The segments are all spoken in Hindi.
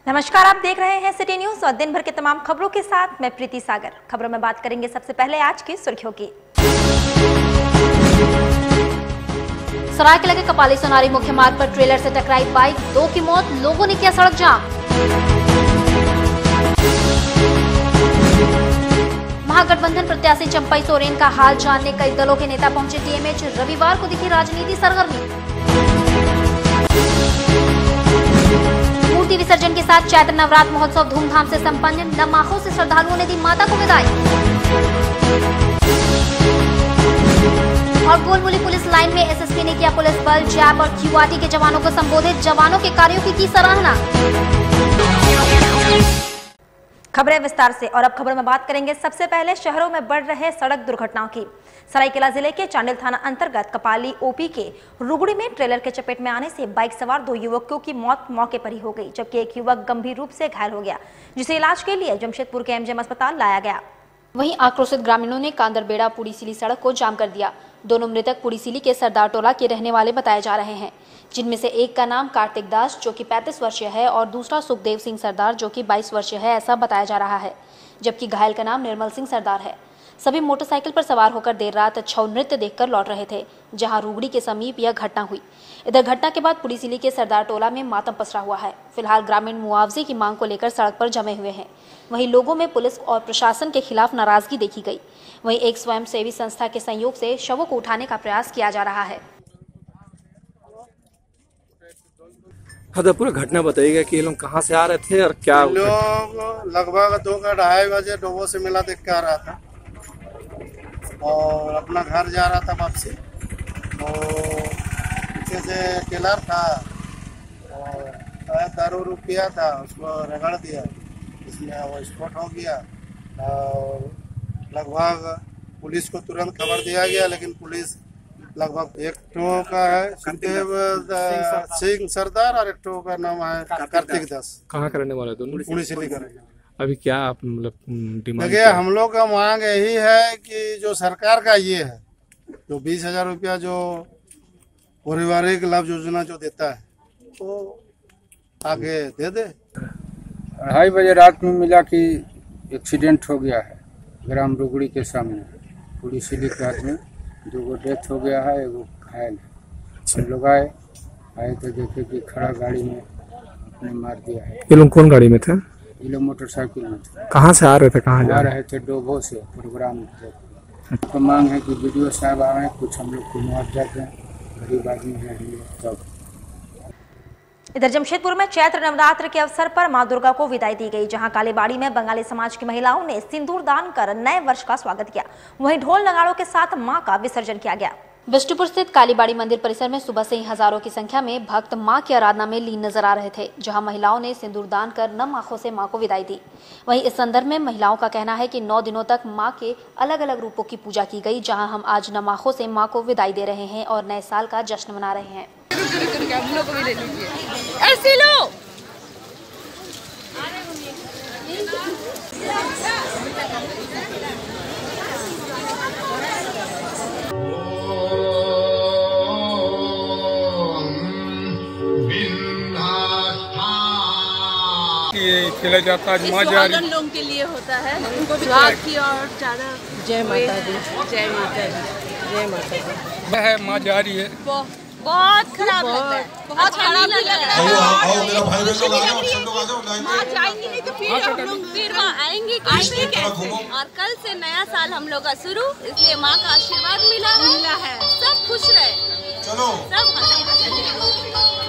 नमस्कार, आप देख रहे हैं सिटी न्यूज और दिन भर के तमाम खबरों के साथ मैं प्रीति सागर। खबरों में बात करेंगे सबसे पहले आज की सुर्खियों की। सरायकेला के कपाली सोनारी मुख्य मार्ग पर ट्रेलर से टकराई बाइक, 2 की मौत, लोगों ने किया सड़क जाम। महागठबंधन प्रत्याशी चंपई सोरेन का हाल जानने कई दलों के नेता पहुंचे टीएमएच। रविवार को दिखी राजनीति सरगर्मी। मूर्ति विसर्जन के साथ चैत्र नवरात्र महोत्सव धूमधाम से संपन्न। नमाहों से श्रद्धालुओं ने दी माता को विदाई। और गोलमुली पुलिस लाइन में एसएसपी ने किया पुलिस बल, जैप और क्यूआरटी के जवानों को संबोधित। जवानों के कार्यों की सराहना। खबरें विस्तार से और अब खबरों में बात करेंगे सबसे पहले शहरों में बढ़ रहे सड़क दुर्घटनाओं की। सरायकेला जिले के चांडिल थाना अंतर्गत कपाली ओपी के रुगड़ी में ट्रेलर के चपेट में आने से बाइक सवार 2 युवकों की मौत मौके पर ही हो गई, जबकि एक युवक गंभीर रूप से घायल हो गया, जिसे इलाज के लिए जमशेदपुर के एमजीएम अस्पताल लाया गया। वहीं आक्रोशित ग्रामीणों ने कांदरबेड़ा पुड़ीसिली सड़क को जाम कर दिया। दोनों मृतक पुड़ीसिली के सरदार टोला के रहने वाले बताए जा रहे हैं, जिनमें से एक का नाम कार्तिक दास जो कि 35 वर्षीय है और दूसरा सुखदेव सिंह सरदार जो कि 22 वर्षीय है, ऐसा बताया जा रहा है, जबकि घायल का नाम निर्मल सिंह सरदार है। सभी मोटरसाइकिल पर सवार होकर देर रात छऊ नृत्य देखकर लौट रहे थे, जहां रुगड़ी के समीप यह घटना हुई। इधर घटना के बाद पुड़ीसिली के सरदार टोला में मातम पसरा हुआ है। फिलहाल ग्रामीण मुआवजे की मांग को लेकर सड़क पर जमे हुए हैं। वहीं लोगों में पुलिस और प्रशासन के खिलाफ नाराजगी देखी गई। वहीं एक स्वयंसेवी संस्था के सहयोग से शवों को उठाने का प्रयास किया जा रहा है। हाँ, तो पूरा घटना बताइएगा कि ये लोग कहाँ से आ रहे थे और क्या लोग लगभग 2-2:30 बजे डोबो से मेला देख के आ रहा था और अपना घर जा रहा था वापसी। तो पीछे से टेलर था और दारू पिया था, उसको रगड़ दिया, इसमें वो स्पॉट हो गया। और लगभग पुलिस को तुरंत खबर दिया गया, लेकिन पुलिस लगभग एक टो का है सुखदेव सिंह सरदार और एक टो का नाम है कार्तिक दास। कहाँ करने वाले दोनों? पुड़ीसिली करेंगे। अभी क्या आप मतलब डिमांड? देखिए, हम लोग का मांग यही है कि जो सरकार का ये है, जो 20,000 रुपया जो पारिवारिक लाभ योजना जो देता है, तो आगे दे दे। 2:30 बजे रात में मिला कि एक्सीडेंट हो गया है ग्राम रुगड़ी के सामने। पुड़ीसिली के आदमी 2 डेथ हो गया है, 1 घायल है। हम लोग आए तो देखे कि खड़ा गाड़ी में अपने मार दिया है। ये लोग कौन गाड़ी में थे? ये लोग मोटरसाइकिल में थे। कहाँ से आ रहे थे, कहाँ जा रहे थे? डोभो से प्रोग्राम में। तो मांग है कि वीडियो साहब आए, कुछ हम लोग को मुआवजा दें, गरीब आदमी है हम लोग। तब इधर जमशेदपुर में चैत्र नवरात्र के अवसर पर मां दुर्गा को विदाई दी गई, जहां कालीबाड़ी में बंगाली समाज की महिलाओं ने सिंदूर दान कर नए वर्ष का स्वागत किया। वहीं ढोल नगाड़ों के साथ मां का विसर्जन किया गया। बिष्टुपुर स्थित कालीबाड़ी मंदिर परिसर में सुबह से ही हजारों की संख्या में भक्त मां की आराधना में लीन नजर आ रहे थे, जहां महिलाओं ने सिंदूर दान कर नम आंखों से मां को विदाई दी। वहीं इस संदर्भ में महिलाओं का कहना है कि 9 दिनों तक मां के अलग अलग रूपों की पूजा की गई, जहां हम आज नम आंखों से मां को विदाई दे रहे हैं और नए साल का जश्न मना रहे हैं। ऐसे लो ये खेला जाता है। माँ जा रही लोगों के लिए होता है, उनको स्वाद की और ज़्यादा। जय माता दी, जय माता दी, जय माता दी। है माँ जा रही है। बहुत खराब लगता है, बहुत खराब लग रहा है। माँ जाएंगी नहीं तो फिर हम लोग फिर वहाँ आएंगे कैसे? और कल से नया साल हम लोग का शुरू, इसलिए माँ का आशीर्वाद मिला है। सब खुश रहे, चलो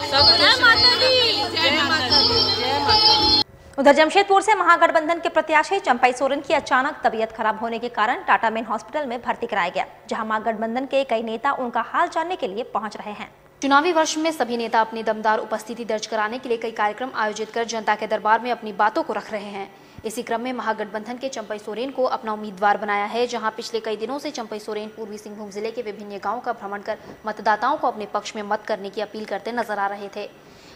सब जय माता दी, जय माता दी, जय माता दी। उधर जमशेदपुर से महागठबंधन के प्रत्याशी चंपई सोरेन की अचानक तबीयत खराब होने के कारण टाटा मेन हॉस्पिटल में भर्ती कराया गया, जहां महागठबंधन के कई नेता उनका हाल जानने के लिए पहुंच रहे हैं। चुनावी वर्ष में सभी नेता अपनी दमदार उपस्थिति दर्ज कराने के लिए कई कार्यक्रम आयोजित कर जनता के दरबार में अपनी बातों को रख रहे हैं। इसी क्रम में महागठबंधन के चंपई सोरेन को अपना उम्मीदवार बनाया है, जहां पिछले कई दिनों से चंपई सोरेन पूर्वी सिंहभूम जिले के विभिन्न गाँवों का भ्रमण कर मतदाताओं को अपने पक्ष में मत करने की अपील करते नजर आ रहे थे।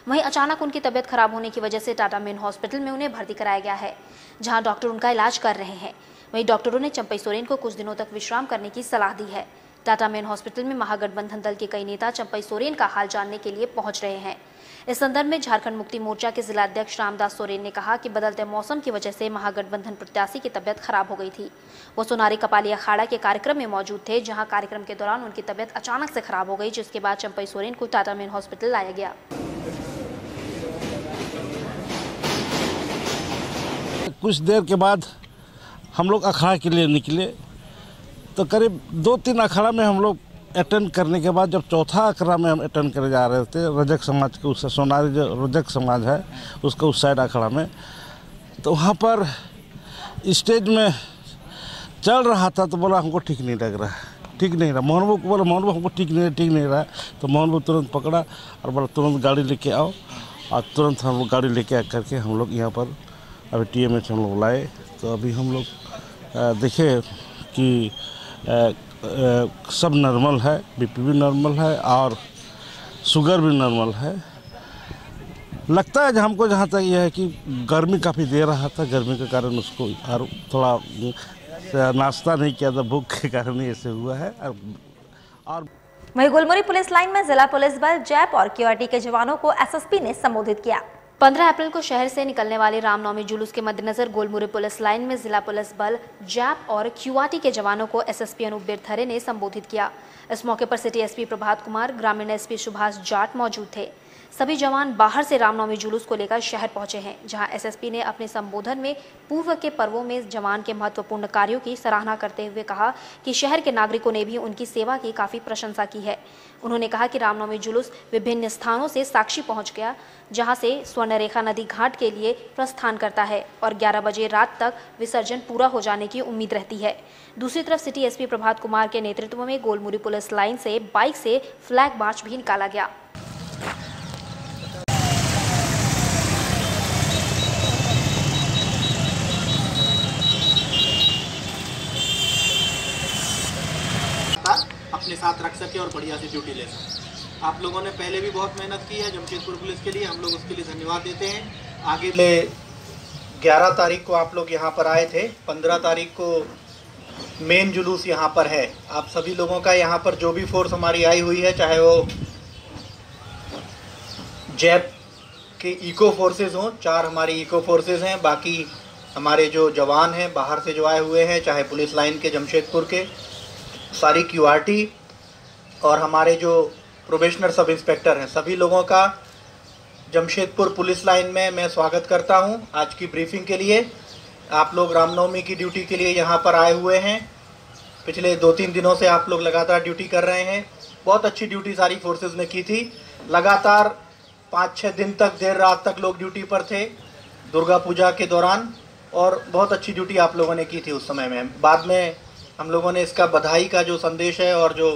वहीं अचानक उनकी तबीयत खराब होने की वजह से टाटा मेन हॉस्पिटल में उन्हें भर्ती कराया गया है, जहां डॉक्टर उनका इलाज कर रहे हैं। वहीं डॉक्टरों ने चंपई सोरेन को कुछ दिनों तक विश्राम करने की सलाह दी है। टाटा मेन हॉस्पिटल में महागठबंधन दल के कई नेता चंपई सोरेन का हाल जानने के लिए पहुंच रहे हैं। इस संदर्भ में झारखंड मुक्ति मोर्चा के जिला अध्यक्ष रामदास सोरेन ने कहा कि बदलते मौसम की वजह से महागठबंधन प्रत्याशी की तबियत खराब हो गई थी। वो सोनारी कपाली अखाड़ा के कार्यक्रम में मौजूद थे, जहां कार्यक्रम के दौरान उनकी तबियत अचानक से खराब हो गई, जिसके बाद चंपई सोरेन को टाटा मेन हॉस्पिटल लाया गया। कुछ देर के बाद हम लोग अखाड़ा के लिए निकले, तो करीब 2-3 अखाड़ा में हम लोग अटेंड करने के बाद जब चौथा अखाड़ा में हम अटेंड करे जा रहे थे, रजक समाज के उस सोनारी जो रजक समाज है उसका उस साइड अखाड़ा में, तो वहाँ पर स्टेज में चल रहा था, तो बोला हमको ठीक नहीं लग रहा है, ठीक नहीं रहा। मोहन बाबू को बोला, मोहन बाबू हमको ठीक नहीं रहा। तो मोहन बाबू तुरंत पकड़ा और बोला तुरंत गाड़ी लेके आओ, और तुरंत हम लोग गाड़ी लेके आ करके हम लोग यहाँ पर अभी TMH हम लोग लाए। तो अभी हम लोग देखे कि सब नॉर्मल है, BP भी नॉर्मल है और शुगर भी नॉर्मल है। लगता है हमको जहाँ तक यह है कि गर्मी काफ़ी दे रहा था, गर्मी के कारण उसको और थोड़ा नाश्ता नहीं किया था, भूख के कारण ही ऐसे हुआ है। और वहीं गुलमुरी पुलिस लाइन में जिला पुलिस बल जैप और QRT के जवानों को SSP ने संबोधित किया। 15 अप्रैल को शहर से निकलने वाले रामनवमी जुलूस के मद्देनजर गोलमुरी पुलिस लाइन में जिला पुलिस बल जैप और QRT के जवानों को SSP अनूप बिरथरे ने संबोधित किया। इस मौके पर सिटी SP प्रभात कुमार, ग्रामीण SP सुभाष जाट मौजूद थे। सभी जवान बाहर से रामनवमी जुलूस को लेकर शहर पहुंचे हैं, जहां SSP ने अपने संबोधन में पूर्व के पर्वों में जवान के महत्वपूर्ण कार्यों की सराहना करते हुए कहा कि शहर के नागरिकों ने भी उनकी सेवा की काफी प्रशंसा की है। उन्होंने कहा कि रामनवमी जुलूस विभिन्न स्थानों से साक्षी पहुंच गया, जहां से स्वर्णरेखा नदी घाट के लिए प्रस्थान करता है और 11 बजे रात तक विसर्जन पूरा हो जाने की उम्मीद रहती है। दूसरी तरफ सिटी SP प्रभात कुमार के नेतृत्व में गोलमुरी पुलिस लाइन से बाइक से फ्लैग मार्च भी निकाला गया। अपने साथ रख सके और बढ़िया से ड्यूटी ले सके। आप लोगों ने पहले भी बहुत मेहनत की है जमशेदपुर पुलिस के लिए, हम लोग उसके लिए धन्यवाद देते हैं। आगे 11 तारीख को आप लोग यहाँ पर आए थे, 15 तारीख को मेन जुलूस यहाँ पर है। आप सभी लोगों का यहाँ पर जो भी फोर्स हमारी आई हुई है, चाहे वो जैप के इको फोर्सेज हों, 4 हमारी इको फोर्सेज हैं, बाकी हमारे जो जवान हैं बाहर से जो आए हुए हैं, चाहे पुलिस लाइन के जमशेदपुर के, सारी QRT और हमारे जो प्रोबेशनर सब इंस्पेक्टर हैं, सभी लोगों का जमशेदपुर पुलिस लाइन में मैं स्वागत करता हूं। आज की ब्रीफिंग के लिए आप लोग रामनवमी की ड्यूटी के लिए यहां पर आए हुए हैं। पिछले 2-3 दिनों से आप लोग लगातार ड्यूटी कर रहे हैं। बहुत अच्छी ड्यूटी सारी फोर्सेस ने की थी। लगातार 5-6 दिन तक देर रात तक लोग ड्यूटी पर थे दुर्गा पूजा के दौरान, और बहुत अच्छी ड्यूटी आप लोगों ने की थी उस समय में। बाद में हम लोगों ने इसका बधाई का जो संदेश है और जो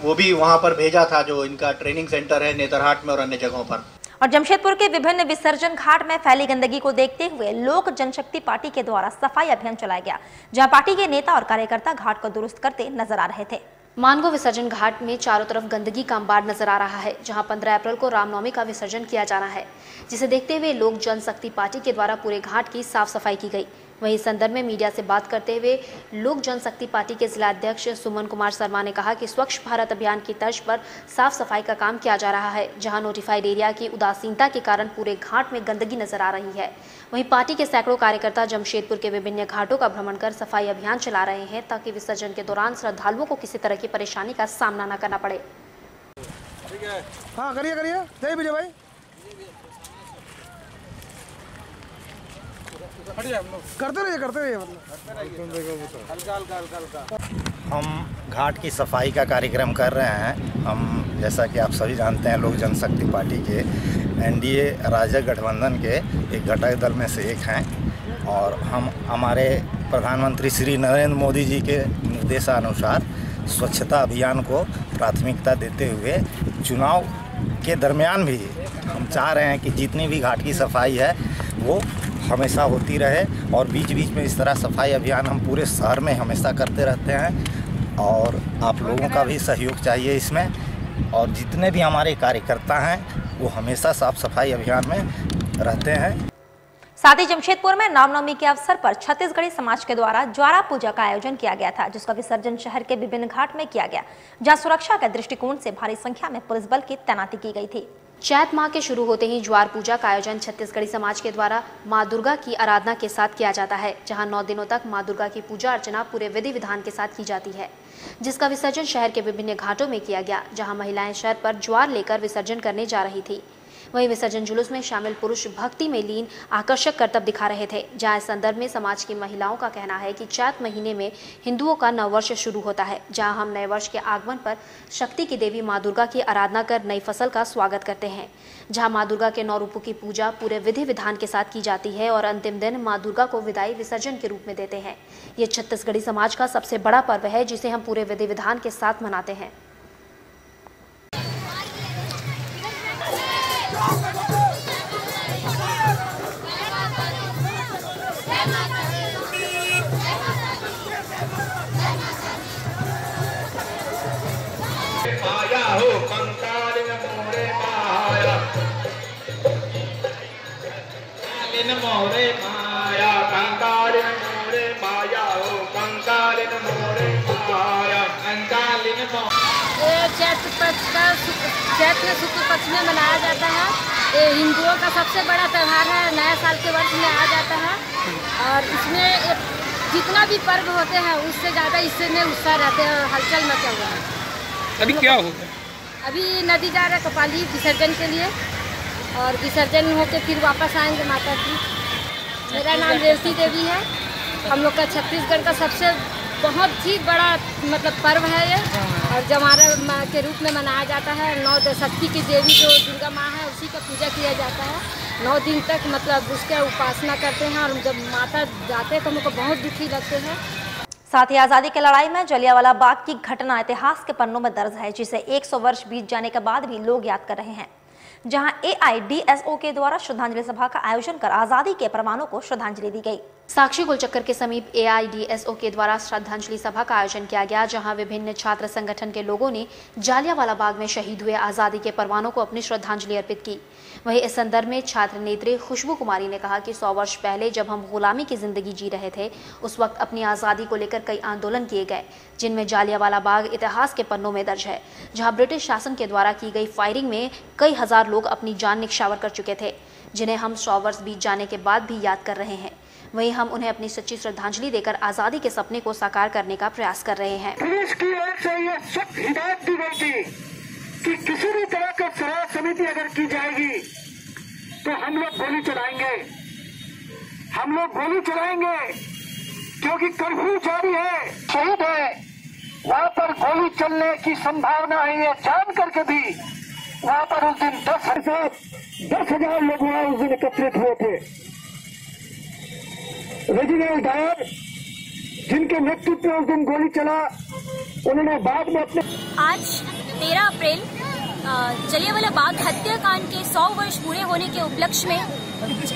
वो भी वहाँ पर भेजा था, जो इनका ट्रेनिंग सेंटर है नेतरहाट में और अन्य जगहों पर। और जमशेदपुर के विभिन्न विसर्जन घाट में फैली गंदगी को देखते हुए लोक जनशक्ति पार्टी के द्वारा सफाई अभियान चलाया गया, जहां पार्टी के नेता और कार्यकर्ता घाट को दुरुस्त करते नजर आ रहे थे। मानगो विसर्जन घाट में चारों तरफ गंदगी का अंबार नजर आ रहा है, जहां 15 अप्रैल को रामनवमी का विसर्जन किया जाना है, जिसे देखते हुए लोक जनशक्ति पार्टी के द्वारा पूरे घाट की साफ सफाई की गई। वहीं इस संदर्भ में मीडिया से बात करते हुए लोक जनशक्ति पार्टी के जिला अध्यक्ष सुमन कुमार शर्मा ने कहा कि स्वच्छ भारत अभियान की तर्ज पर साफ सफाई का काम किया जा रहा है, जहां नोटिफाइड एरिया की उदासीनता के कारण पूरे घाट में गंदगी नजर आ रही है। वहीं पार्टी के सैकड़ों कार्यकर्ता जमशेदपुर के विभिन्न घाटों का भ्रमण कर सफाई अभियान चला रहे हैं, ताकि विसर्जन के दौरान श्रद्धालुओं को किसी तरह की परेशानी का सामना न करना पड़े। हाँ करिए जय विजय भाई। करते रहिए हम घाट की सफाई का कार्यक्रम कर रहे हैं। हम जैसा कि आप सभी जानते हैं, लोक जनशक्ति पार्टी के NDA राज्य गठबंधन के एक घटक दल में से एक हैं, और हम हमारे प्रधानमंत्री श्री नरेंद्र मोदी जी के निर्देशानुसार स्वच्छता अभियान को प्राथमिकता देते हुए चुनाव के दरमियान भी हम चाह रहे हैं कि जितनी भी घाट की सफाई है वो हमेशा होती रहे, और बीच बीच में इस तरह सफाई अभियान हम पूरे शहर में हमेशा करते रहते हैं, और आप लोगों का भी सहयोग चाहिए इसमें। और जितने भी हमारे कार्यकर्ता हैं वो हमेशा साफ सफाई अभियान में रहते हैं। साथ ही जमशेदपुर में रामनवमी के अवसर पर छत्तीसगढ़ी समाज के द्वारा ज्वारा पूजा का आयोजन किया गया था, जिसका विसर्जन शहर के विभिन्न घाट में किया गया, जहां सुरक्षा के दृष्टिकोण से भारी संख्या में पुलिस बल की तैनाती की गई थी। चैत माह के शुरू होते ही ज्वार पूजा का आयोजन छत्तीसगढ़ी समाज के द्वारा मां दुर्गा की आराधना के साथ किया जाता है, जहां 9 दिनों तक मां दुर्गा की पूजा अर्चना पूरे विधि विधान के साथ की जाती है, जिसका विसर्जन शहर के विभिन्न घाटों में किया गया, जहां महिलाएं शहर पर ज्वार लेकर विसर्जन करने जा रही थी। वहीं विसर्जन जुलूस में शामिल पुरुष भक्ति में लीन आकर्षक करतब दिखा रहे थे, जहां इस संदर्भ में समाज की महिलाओं का कहना है कि चैत महीने में हिंदुओं का नववर्ष शुरू होता है, जहां हम नए वर्ष के आगमन पर शक्ति की देवी मां दुर्गा की आराधना कर नई फसल का स्वागत करते हैं, जहां मां दुर्गा के 9 रूपों की पूजा पूरे विधि विधान के साथ की जाती है और अंतिम दिन मां दुर्गा को विदाई विसर्जन के रूप में देते हैं। ये छत्तीसगढ़ी समाज का सबसे बड़ा पर्व है, जिसे हम पूरे विधि विधान के साथ मनाते हैं। माया हो कंकालिन मोरे माया, कंकालिन मोरे माया, कंकालिन मोरे माया हो कंकालिन मोरे माया, कंकालिन मोरे। ये चैत्र शुक्ल पक्ष में मनाया जाता है। ये हिंदुओं का सबसे बड़ा त्यौहार है, नया साल के वर्ष में आ जाता है और इसमें जितना भी पर्व होते हैं उससे ज़्यादा इसमें उत्साह रहते हैं और हलचल मचा हुआ है। अभी क्या होगा? अभी नदी जा रहा है कपाली विसर्जन के लिए और विसर्जन होके फिर वापस आएंगे माता की। मेरा नाम रेवती देवी है। हम लोग का छत्तीसगढ़ का सबसे बहुत ही बड़ा मतलब पर्व है ये और जमारा माँ के रूप में मनाया जाता है। 9 शक्ति की देवी जो दुर्गा माँ है उसी का पूजा किया जाता है। 9 दिन तक मतलब उसका उपासना करते हैं और जब माता जाते हैं तो हमको बहुत दुखी लगते हैं। साथ ही आजादी की लड़ाई में जलियांवाला बाग की घटना इतिहास के पन्नों में दर्ज है, जिसे 100 वर्ष बीत जाने के बाद भी लोग याद कर रहे हैं, जहां AIDSO के द्वारा श्रद्धांजलि सभा का आयोजन कर आजादी के परमाणु को श्रद्धांजलि दी गई। साक्षी गोलचक्कर के समीप AIDSO के द्वारा श्रद्धांजलि सभा का आयोजन किया गया, जहां विभिन्न छात्र संगठन के लोगों ने जलियांवाला बाग में शहीद हुए आजादी के परमाणु को अपनी श्रद्धांजलि अर्पित की। वहीं इस संदर्भ में छात्र नेत्री खुशबू कुमारी ने कहा कि 100 वर्ष पहले जब हम गुलामी की जिंदगी जी रहे थे, उस वक्त अपनी आज़ादी को लेकर कई आंदोलन किए गए, जिनमें जलियांवाला बाग इतिहास के पन्नों में दर्ज है, जहां ब्रिटिश शासन के द्वारा की गई फायरिंग में कई हजार लोग अपनी जान निछावर कर चुके थे, जिन्हें हम 100 वर्ष बीत जाने के बाद भी याद कर रहे हैं। वहीं हम उन्हें अपनी सच्ची श्रद्धांजलि देकर आज़ादी के सपने को साकार करने का प्रयास कर रहे हैं। पुलिस की ओर से ये सख्त हिदायत दी गई थी कि किसी भी तरह की शराब समिति अगर की जाएगी तो हम लोग गोली चलाएंगे, हम लोग गोली चलाएंगे, क्योंकि कर्फ्यू जारी है, शहीद है, वहाँ पर गोली चलने की संभावना है। ये जान करके भी वहाँ पर उस दिन 10,000 लोग वहाँ उस दिन एकत्रित हुए थे। रेजिडेंट डायर जिनके नेतृत्व में उस दिन गोली चला, उन्होंने बाद में अपने आज 13 अप्रैल जलियांवाला बाग हत्याकांड के 100 वर्ष पूरे होने के उपलक्ष्य में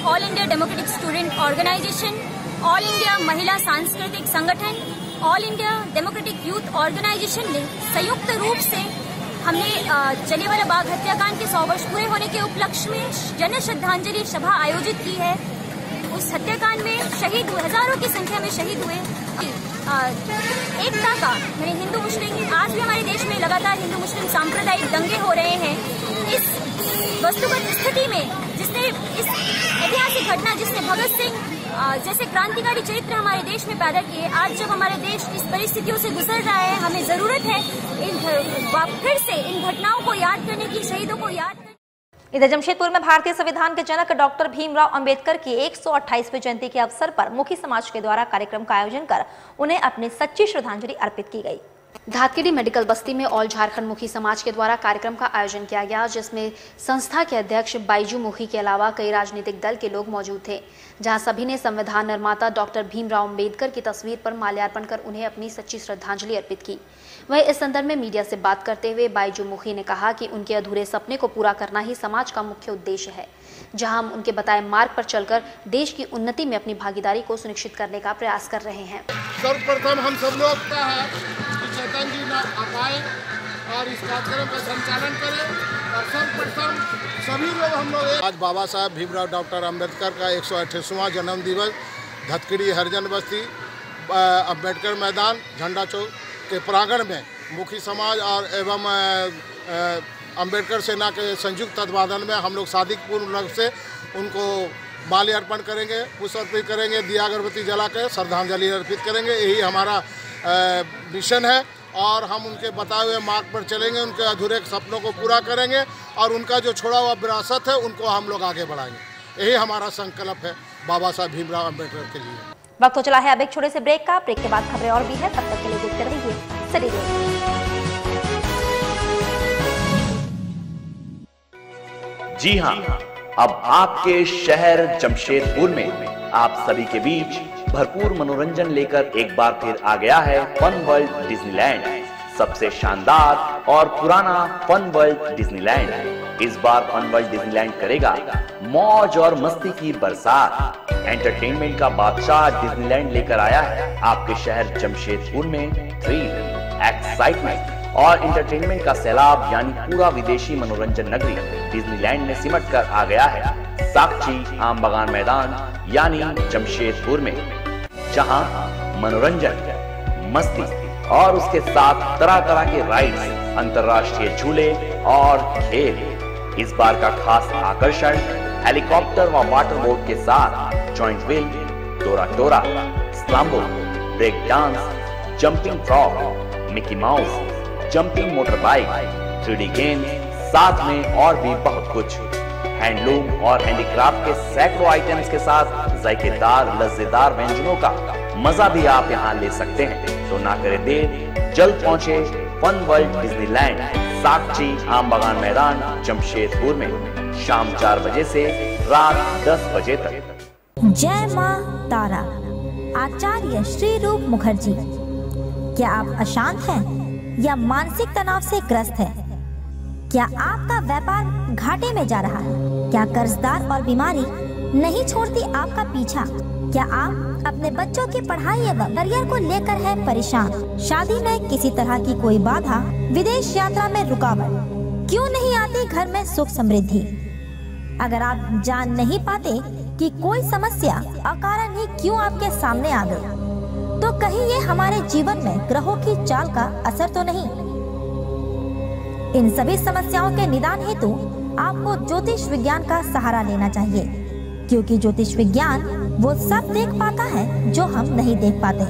All India Democratic Student Organisation, All India Mahila Sanskritik Sangathan, All India Democratic Youth Organisation ने संयुक्त रूप से हमने जलियांवाला बाग हत्याकांड के 100 वर्ष पूरे होने के उपलक्ष्य में जन श्रद्धांजलि सभा आयोजित की है। उस हत्याकांड में शहीद हुए, हजारों की संख्या में शहीद हुए एकता का, मैंने हिंदू मुस्लिम, आज भी हमारे देश में लगातार हिंदू मुस्लिम सांप्रदायिक दंगे हो रहे हैं। इस वस्तुगत स्थिति में जिसने इस ऐतिहासिक घटना जिसने भगत सिंह जैसे क्रांतिकारी चरित्र हमारे देश में पैदा किए, आज जब हमारे देश इस परिस्थितियों से गुजर रहा है, हमें जरूरत है फिर से इन घटनाओं को याद करने की, शहीदों को याद करने। इधर जमशेदपुर में भारतीय संविधान के जनक डॉक्टर भीमराव अंबेडकर की 128वीं जयंती के अवसर पर मुखी समाज के द्वारा कार्यक्रम का आयोजन कर उन्हें अपनी सच्ची श्रद्धांजलि अर्पित की गई। धातखेड़ी मेडिकल बस्ती में ऑल झारखंड मुखी समाज के द्वारा कार्यक्रम का आयोजन किया गया, जिसमें संस्था के अध्यक्ष बाइजू मुखी के अलावा कई राजनीतिक दल के लोग मौजूद थे, जहां सभी ने संविधान निर्माता डॉक्टर भीमराव अंबेडकर की तस्वीर पर माल्यार्पण कर उन्हें अपनी सच्ची श्रद्धांजलि अर्पित की। वहीं इस संदर्भ में मीडिया से बात करते हुए बाइजू मुखी ने कहा कि उनके अधूरे सपने को पूरा करना ही समाज का मुख्य उद्देश्य है, जहां हम उनके बताए मार्ग पर चलकर देश की उन्नति में अपनी भागीदारी को सुनिश्चित करने का प्रयास कर रहे हैं। सर्वप्रथम हम सब लोग का है कि चेतन जी न आए और इस कार्यक्रम का संचालन करें और सर्वप्रथम सभी लोग हम लोग आज बाबा साहब भीमराव डॉक्टर अम्बेडकर का 128वां जन्म दिवस धातखेड़ी हरिजन बस्ती अम्बेडकर मैदान झंडा चौक के प्रांगण में मुखी समाज और एवं अंबेडकर सेना के संयुक्त तत्वाधान में हम लोग शादीपूर्ण रूप से उनको माल्य अर्पण करेंगे, पुष्प अर्पित करेंगे, दिया अगरबत्ती जला के श्रद्धांजलि अर्पित करेंगे। यही हमारा मिशन है और हम उनके बताए हुए मार्ग पर चलेंगे, उनके अधूरे सपनों को पूरा करेंगे और उनका जो छोड़ा हुआ विरासत है उनको हम लोग आगे बढ़ाएंगे। यही हमारा संकल्प है बाबा साहब भीमराव अम्बेडकर के लिए। वक्त हो चला है अब एक छोटे से ब्रेक का। ब्रेक के बाद खबरें और भी है, तब तक के लिए देखते रहिए सरिता। जी हाँ, अब आपके शहर जमशेदपुर में आप सभी के बीच भरपूर मनोरंजन लेकर एक बार फिर आ गया है फन वर्ल्ड डिज्नीलैंड। सबसे शानदार और पुराना फन वर्ल्ड डिज्नीलैंड इस बार फन वर्ल्ड डिज्नीलैंड करेगा मौज और मस्ती की बरसात। एंटरटेनमेंट का बादशाह डिज्नीलैंड लेकर आया है आपके शहर जमशेदपुर में थ्रिल, एक्साइटमेंट और एंटरटेनमेंट का सैलाब, यानी पूरा विदेशी मनोरंजन नगरी डिज्नीलैंड में सिमट कर आ गया है साक्षी आम बगान मैदान यानी जमशेदपुर में, जहां मनोरंजन, मस्ती और उसके साथ तरह तरह के राइड्स, अंतर्राष्ट्रीय झूले और खेल। इस बार का खास आकर्षण हेलीकॉप्टर व वाटर बोट के साथ जॉइंट व्हील, टोरा टोरा, स्लाम्बो, break dance, jumping frog, Mickey Mouse, jumping motor bike, 3D game, साथ में और भी बहुत कुछ। हैंडलूम और हैंडीक्राफ्ट के सैकड़ों आइटम्स के साथ जायकेदार लज्जेदार व्यंजनों का मजा भी आप यहाँ ले सकते हैं। तो ना करें देर, जल्द पहुंचे फन वर्ल्ड डिज्नीलैंड, साक्षी आम बगान मैदान जमशेदपुर में शाम 4 बजे से रात 10 बजे तक। जय मां तारा। आचार्य श्री रूप मुखर्जी। क्या आप अशांत हैं या मानसिक तनाव से ग्रस्त हैं? क्या आपका व्यापार घाटे में जा रहा है? क्या कर्जदार और बीमारी नहीं छोड़ती आपका पीछा? क्या आप अपने बच्चों की पढ़ाई एवं करियर को लेकर हैं परेशान? शादी में किसी तरह की कोई बाधा, विदेश यात्रा में रुकावट, क्यों नहीं आती घर में सुख समृद्धि? अगर आप जान नहीं पाते कि कोई समस्या अकारण ही क्यों आपके सामने आ गई, तो कहीं ये हमारे जीवन में ग्रहों की चाल का असर तो नहीं? इन सभी समस्याओं के निदान हेतु आपको ज्योतिष विज्ञान का सहारा लेना चाहिए, क्योंकि ज्योतिष विज्ञान वो सब देख पाता है जो हम नहीं देख पाते।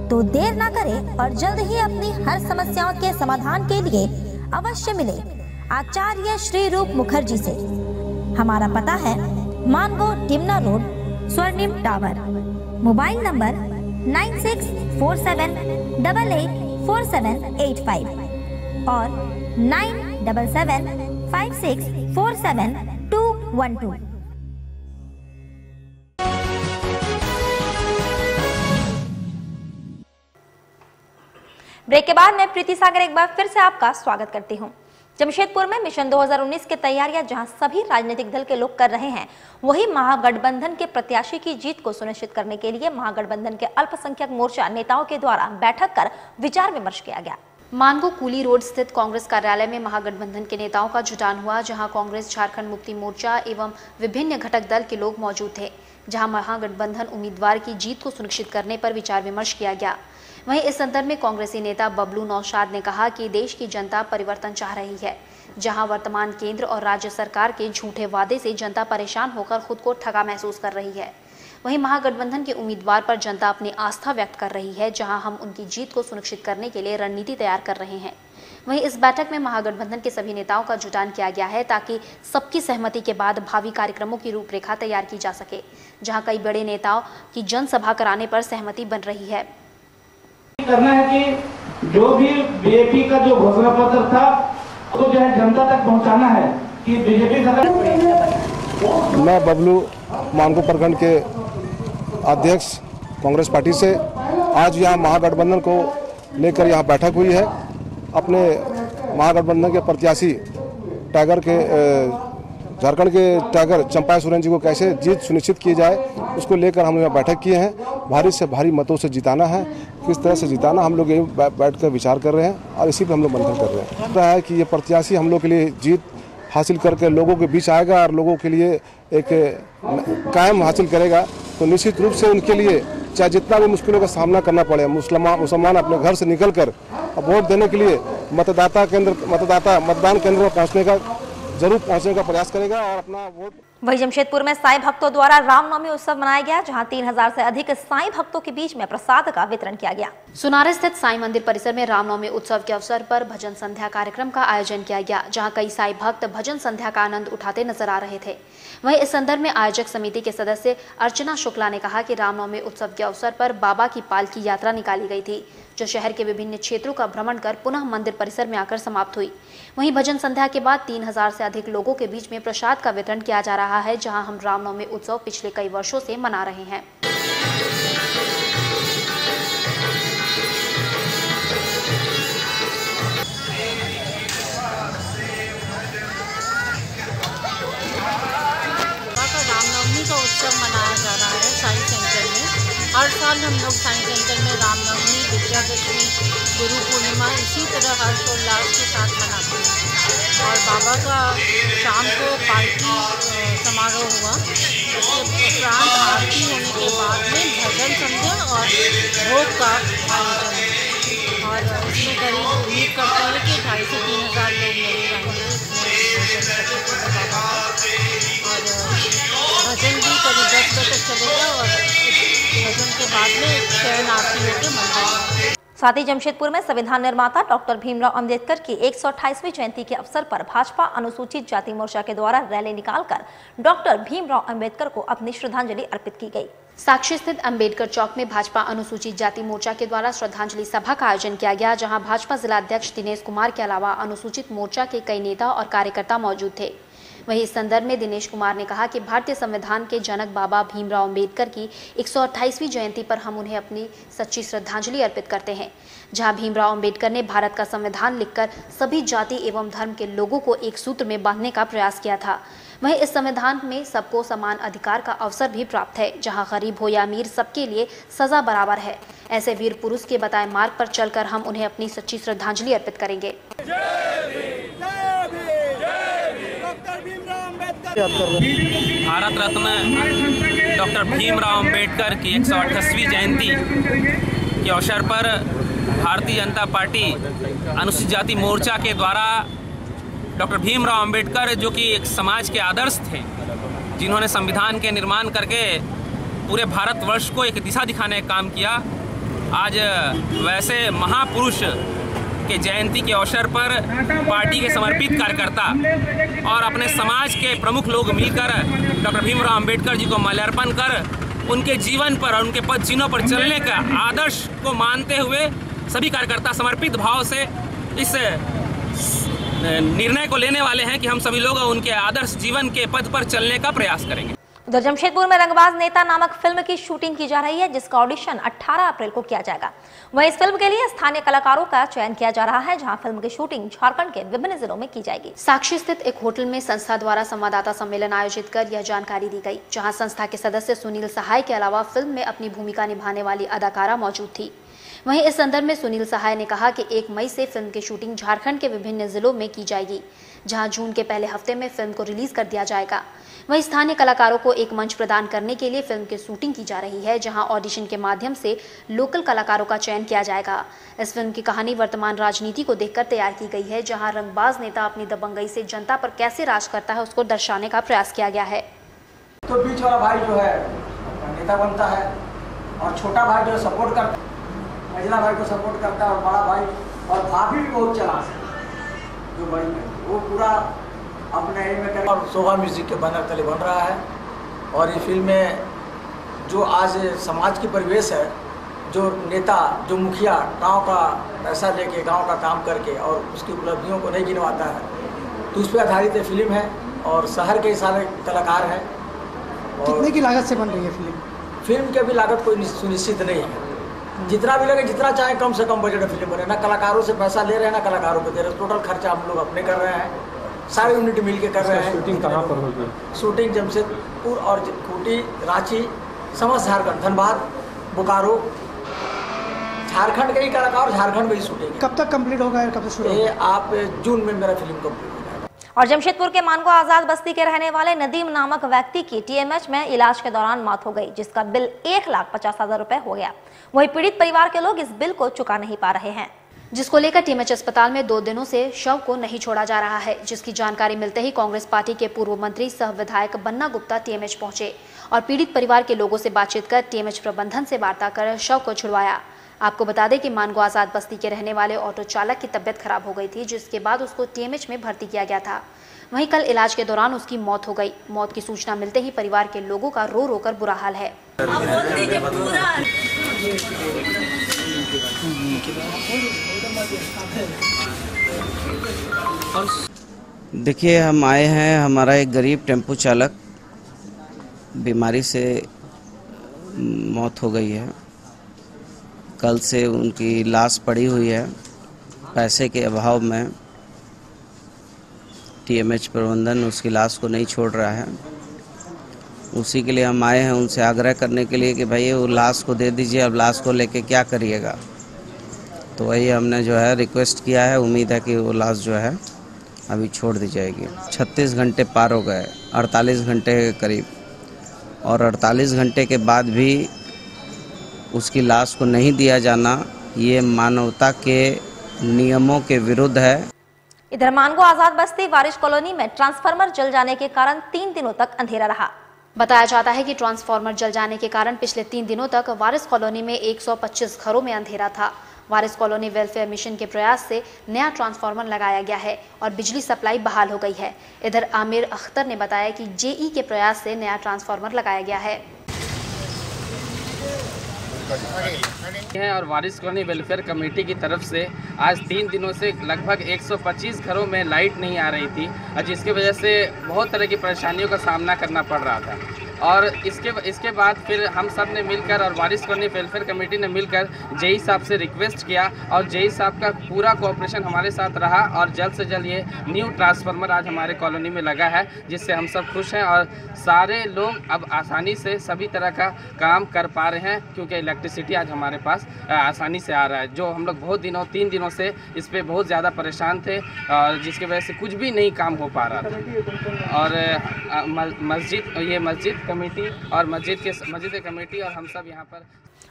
तो देर ना करें और जल्द ही अपनी हर समस्याओं के समाधान के लिए अवश्य मिले आचार्य श्री रूप मुखर्जी से। हमारा पता है मानगो टिमना रोड, स्वर्णिम टावर। मोबाइल नंबर 9647884785 और 9775647212। ब्रेक के बाद मैं प्रीति सागर एक बार फिर से आपका स्वागत करती हूं। जमशेदपुर में मिशन 2019 की तैयारियां जहां सभी राजनीतिक दल के लोग कर रहे हैं, वहीं महागठबंधन के प्रत्याशी की जीत को सुनिश्चित करने के लिए महागठबंधन के अल्पसंख्यक मोर्चा नेताओं के द्वारा बैठक कर विचार विमर्श किया गया। मानगो कुली रोड स्थित कांग्रेस कार्यालय में महागठबंधन के नेताओं का जुटान हुआ, जहां कांग्रेस, झारखंड मुक्ति मोर्चा एवं विभिन्न घटक दल के लोग मौजूद थे, जहां महागठबंधन उम्मीदवार की जीत को सुनिश्चित करने पर विचार विमर्श किया गया। वहीं इस संदर्भ में कांग्रेसी नेता बबलू नौशाद ने कहा कि देश की जनता परिवर्तन चाह रही है, जहां वर्तमान केंद्र और राज्य सरकार के झूठे वादे से जनता परेशान होकर खुद को ठगा महसूस कर रही है। वहीं महागठबंधन के उम्मीदवार पर जनता अपनी आस्था व्यक्त कर रही है, जहां हम उनकी जीत को सुनिश्चित करने के लिए रणनीति तैयार कर रहे हैं। वहीं इस बैठक में महागठबंधन के सभी नेताओं का जुटान किया गया है, ताकि सबकी सहमति के बाद भावी कार्यक्रमों की रूपरेखा तैयार की जा सके, जहां कई बड़े नेताओं की जनसभा कराने पर सहमति बन रही है। करना है कि जो भी बीजेपी का जो घोषणा पत्र था तो जो है जनता तक पहुंचाना है कि बीजेपी सरकार। मैं बबलू मानगो प्रखंड के अध्यक्ष कांग्रेस पार्टी से आज यहाँ महागठबंधन को लेकर यहाँ बैठक हुई है। अपने महागठबंधन के प्रत्याशी टाइगर के झारखंड के टाइगर चंपा सोरेन जी को कैसे जीत सुनिश्चित की जाए, उसको लेकर हम यहाँ बैठक किए हैं। भारी से भारी मतों से जिताना है, किस तरह से जिताना हम लोग यही बैठ कर विचार कर रहे हैं और इसी पर हम लोग मंथन कर रहे हैं। लगता है कि ये प्रत्याशी हम लोग के लिए जीत हासिल करके लोगों के बीच आएगा और लोगों के लिए एक कायम हासिल करेगा, तो निश्चित रूप से उनके लिए चाहे जितना भी मुश्किलों का सामना करना पड़े, मुसलमान अपने घर से निकल कर वोट देने के लिए मतदान केंद्र में पहुंचने का जरूर पहुंचने का प्रयास करेगा और अपना वोट। वहीं जमशेदपुर में साईं भक्तों द्वारा रामनवमी उत्सव मनाया गया, जहां 3000 से अधिक साईं भक्तों के बीच में प्रसाद का वितरण किया गया। सुनार स्थित साईं मंदिर परिसर में रामनवमी उत्सव के अवसर पर भजन संध्या कार्यक्रम का आयोजन किया गया, जहां कई साईं भक्त भजन संध्या का आनंद उठाते नजर आ रहे थे। वहीं इस संदर्भ में आयोजक समिति के सदस्य अर्चना शुक्ला ने कहा कि रामनवमी उत्सव के अवसर पर बाबा की पालकी यात्रा निकाली गई थी, जो शहर के विभिन्न क्षेत्रों का भ्रमण कर पुनः मंदिर परिसर में आकर समाप्त हुई। वहीं भजन संध्या के बाद 3000 से अधिक लोगों के बीच में प्रसाद का वितरण किया जा रहा है, जहां हम रामनवमी उत्सव पिछले कई वर्षों से मना रहे हैं। रामनवमी का उत्सव मनाया जा रहा है साईं सेंटर में। हर साल हम लोग साईं सेंटर में रामनवमी, विजयादशमी, गुरु पूर्णिमा इसी तरह हर्षोल्लास के साथ मनाते हैं। और बाबा का शाम को पालकी समारोह हुआ, उसके उपरांत आरती होने के बाद में भजन संध्या और भोग का आयोजन है। और इसमें करीब उम्मीद करते हैं कि 2500 से 3000 लोग जरूर आएंगे और भजन भी करीब 10 बजे तक चलेगा और भजन के बाद में शयन आरती होकर मंदिर। साथ ही जमशेदपुर में संविधान निर्माता डॉक्टर भीमराव अंबेडकर की 128वीं जयंती के अवसर पर भाजपा अनुसूचित जाति मोर्चा के द्वारा रैली निकालकर डॉक्टर भीमराव अंबेडकर को अपनी श्रद्धांजलि अर्पित की गई। साक्षी स्थित अंबेडकर चौक में भाजपा अनुसूचित जाति मोर्चा के द्वारा श्रद्धांजलि सभा का आयोजन किया गया, जहां भाजपा जिला अध्यक्ष दिनेश कुमार के अलावा अनुसूचित मोर्चा के कई नेता और कार्यकर्ता मौजूद थे। वहीं इस संदर्भ में दिनेश कुमार ने कहा कि भारतीय संविधान के जनक बाबा भीमराव अंबेडकर की 128वीं जयंती पर हम उन्हें अपनी सच्ची श्रद्धांजलि अर्पित करते हैं। जहां भीमराव अंबेडकर ने भारत का संविधान लिखकर सभी जाति एवं धर्म के लोगों को एक सूत्र में बांधने का प्रयास किया था। वहीं इस संविधान में सबको समान अधिकार का अवसर भी प्राप्त है, जहां गरीब हो या अमीर सबके लिए सजा बराबर है। ऐसे वीर पुरुष के बताए मार्ग पर चलकर हम उन्हें अपनी सच्ची श्रद्धांजलि अर्पित करेंगे। भारत रत्न डॉक्टर भीमराव अंबेडकर की 128वीं जयंती के अवसर पर भारतीय जनता पार्टी अनुसूचित जाति मोर्चा के द्वारा डॉक्टर भीमराव अंबेडकर, जो कि एक समाज के आदर्श थे, जिन्होंने संविधान के निर्माण करके पूरे भारतवर्ष को एक दिशा दिखाने का काम किया, आज वैसे महापुरुष के जयंती के अवसर पर पार्टी के समर्पित कार्यकर्ता और अपने समाज के प्रमुख लोग मिलकर डॉक्टर भीमराव अंबेडकर जी को माल्यार्पण कर उनके जीवन पर और उनके पद चिन्हों पर चलने का आदर्श को मानते हुए सभी कार्यकर्ता समर्पित भाव से इस निर्णय को लेने वाले हैं कि हम सभी लोग उनके आदर्श जीवन के पद पर चलने का प्रयास करेंगे। उधर जमशेदपुर में रंगबाज नेता नामक फिल्म की शूटिंग की जा रही है, जिसका ऑडिशन 18 अप्रैल को किया जाएगा। वहीं इस फिल्म के लिए स्थानीय कलाकारों का चयन किया जा रहा है, जहां फिल्म की शूटिंग झारखंड के विभिन्न जिलों में की जाएगी। साक्षी स्थित एक होटल में संस्था द्वारा संवाददाता सम्मेलन आयोजित कर यह जानकारी दी गई, जहां संस्था के सदस्य सुनील सहाय के अलावा फिल्म में अपनी भूमिका निभाने वाली अदाकारा मौजूद थी। वहीं इस संदर्भ में सुनील सहाय ने कहा कि 1 मई से फिल्म की शूटिंग झारखंड के विभिन्न जिलों में की जाएगी, जहां जून के पहले हफ्ते में फिल्म को रिलीज कर दिया जाएगा। वहीं स्थानीय कलाकारों को एक मंच प्रदान करने के लिए फिल्म की शूटिंग की जा रही है, जहां ऑडिशन के माध्यम से लोकल कलाकारों का चयन किया जाएगा। इस फिल्म की कहानी वर्तमान राजनीति को देखकर तैयार की गई है, जहां रंगबाज नेता अपनी दबंगई से जनता पर कैसे राज करता है उसको दर्शाने का प्रयास किया गया है। तो बीच वाला भाई जो है नेता बनता है और छोटा भाई जो सपोर्ट करता है, मझला भाई को सपोर्ट करता है, और बड़ा भाई और भाभी भी बहुत चलाक है जो बड़ी है, वो पूरा अपने एम में कर। और शोभा म्यूजिक के बैनर तले बन रहा है। और ये फिल्म में जो आज समाज की परिवेश है, जो नेता, जो मुखिया गांव का पैसा लेके गांव का काम करके और उसकी उपलब्धियों को नहीं गिनवाता है, तो उस पर आधारित ये फिल्म है और शहर के सारे कलाकार हैं। कितने की लागत से बन रही है फिल्म? फिल्म की अभी लागत कोई सुनिश्चित नहीं है, जितना भी लगे, जितना चाहे कम से कम बजट फिल्म बने। ना कलाकारों से पैसा ले रहे हैं ना कलाकारों को दे रहे हैं, टोटल खर्चा हम लोग अपने कर रहे हैं, सारे यूनिट मिल के कर रहे हैं। शूटिंग कहाँ पर होगी? शूटिंग जमशेदपुर और खूंटी, रांची, समस्त झारखंड, धनबाद, बोकारो, झारखंड के ही कलाकार, झारखंड में ही शूटिंग। कब तक कंप्लीट होगा? कब से शुरू होगा? ये आप जून में मेरा फिल्म कंप्लीट। और जमशेदपुर के मानगो आजाद बस्ती के रहने वाले नदीम नामक व्यक्ति की टीएमएच में इलाज के दौरान मौत हो गई, जिसका बिल 1,50,000 रुपए हो गया। वहीं पीड़ित परिवार के लोग इस बिल को चुका नहीं पा रहे हैं। जिसको लेकर टीएमएच अस्पताल में 2 दिनों से शव को नहीं छोड़ा जा रहा है, जिसकी जानकारी मिलते ही कांग्रेस पार्टी के पूर्व मंत्री सह विधायक बन्ना गुप्ता टीएमएच पहुंचे और पीड़ित परिवार के लोगों से बातचीत कर टीएमएच प्रबंधन से वार्ता कर शव को छुड़वाया। आपको बता दें कि मानगो आजाद बस्ती के रहने वाले ऑटो चालक की तबियत खराब हो गई थी, जिसके बाद उसको टीएमएच में भर्ती किया गया था। वहीं कल इलाज के दौरान उसकी मौत हो गई। मौत की सूचना मिलते ही परिवार के लोगों का रो रो कर बुरा हाल है। देखिए, हम आए हैं, हमारा एक गरीब टेम्पो चालक बीमारी से मौत हो गई है। कल से उनकी लाश पड़ी हुई है। पैसे के अभाव में टीएमएच प्रबंधन उसकी लाश को नहीं छोड़ रहा है। उसी के लिए हम आए हैं, उनसे आग्रह करने के लिए कि भाई वो लाश को दे दीजिए, अब लाश को लेके क्या करिएगा। तो वही हमने जो है रिक्वेस्ट किया है। उम्मीद है कि वो लाश जो है अभी छोड़ दी जाएगी। 36 घंटे पार हो गए, 48 घंटे के करीब, और 48 घंटे के बाद भी उसकी लाश को नहीं दिया जाना ये मानवता के नियमों के विरुद्ध है। इधर मानगो आजाद बस्ती वारिस कॉलोनी में ट्रांसफार्मर जल जाने के कारण 3 दिनों तक अंधेरा रहा। बताया जाता है कि ट्रांसफार्मर जल जाने के कारण पिछले 3 दिनों तक वारिस कॉलोनी में 125 घरों में अंधेरा था। वारिस कॉलोनी वेलफेयर मिशन के प्रयास से नया ट्रांसफार्मर लगाया गया है और बिजली सप्लाई बहाल हो गई है। इधर आमिर अख्तर ने बताया कि जेई के प्रयास से नया ट्रांसफार्मर लगाया गया है। और वारिस कॉलोनी वेलफेयर कमेटी की तरफ से आज 3 दिनों से लगभग 125 घरों में लाइट नहीं आ रही थी, और जिसकी वजह से बहुत तरह की परेशानियों का सामना करना पड़ रहा था। और इसके बाद फिर हम सब ने मिलकर और वारिस कॉलोनी वेलफेयर कमेटी ने मिलकर जेई साहब से रिक्वेस्ट किया, और जेई साहब का पूरा कोऑपरेशन हमारे साथ रहा, और जल्द से जल्द ये न्यू ट्रांसफार्मर आज हमारे कॉलोनी में लगा है, जिससे हम सब खुश हैं और सारे लोग अब आसानी से सभी तरह का काम कर पा रहे हैं, क्योंकि इलेक्ट्रिसिटी आज हमारे पास आसानी से आ रहा है। जो हम लोग बहुत 3 दिनों से इस पर बहुत ज़्यादा परेशान थे, और जिसकी वजह से कुछ भी नहीं काम हो पा रहा था। और मस्जिद कमेटी और मस्जिद कमेटी और हम सब यहाँ पर,